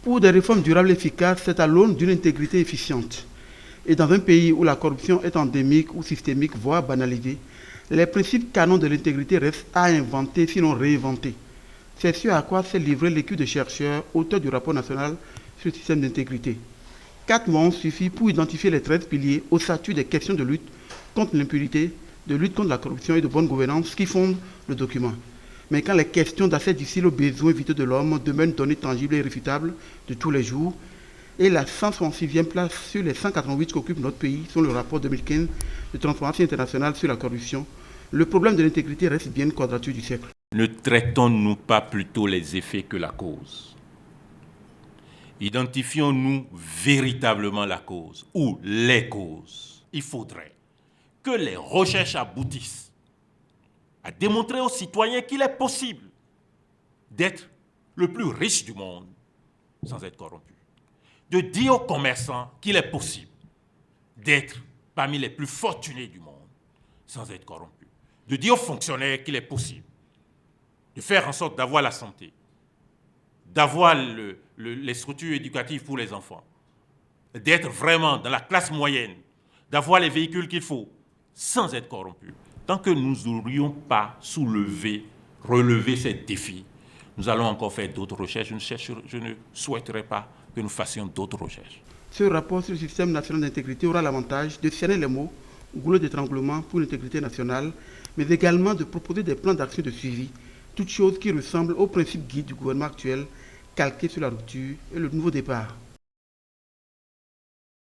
Pour des réformes durables et efficaces, c'est à l'aune d'une intégrité efficiente. Et dans un pays où la corruption est endémique ou systémique, voire banalisée, les principes canons de l'intégrité restent à inventer, sinon réinventer. C'est ce à quoi s'est livré l'équipe de chercheurs, auteurs du rapport national sur le système d'intégrité. 4 mois ont suffi pour identifier les 13 piliers au statut des questions de lutte contre l'impunité, de lutte contre la corruption et de bonne gouvernance qui fondent le document. Mais quand les questions d'accès difficiles aux besoins vitaux de l'homme demeurent une donnée tangible et irréfutable de tous les jours, et la 166e place sur les 188 qu'occupe notre pays, selon le rapport 2015 de Transparency International sur la corruption, le problème de l'intégrité reste bien une quadrature du cercle. Ne traitons-nous pas plutôt les effets que la cause? Identifions-nous véritablement la cause ou les causes. Il faudrait que les recherches aboutissent à démontrer aux citoyens qu'il est possible d'être le plus riche du monde sans être corrompu. De dire aux commerçants qu'il est possible d'être parmi les plus fortunés du monde sans être corrompu. De dire aux fonctionnaires qu'il est possible de faire en sorte d'avoir la santé, d'avoir les structures éducatives pour les enfants, d'être vraiment dans la classe moyenne, d'avoir les véhicules qu'il faut, sans être corrompu. Tant que nous n'aurions pas relevé ces défis, nous allons encore faire d'autres recherches. Je ne souhaiterais pas que nous fassions d'autres recherches. Ce rapport sur le système national d'intégrité aura l'avantage de cerner les mots, goulot d'étranglement pour l'intégrité nationale, mais également de proposer des plans d'action de suivi, toutes choses qui ressemblent aux principes guides du gouvernement actuel, calqués sur la rupture et le nouveau départ.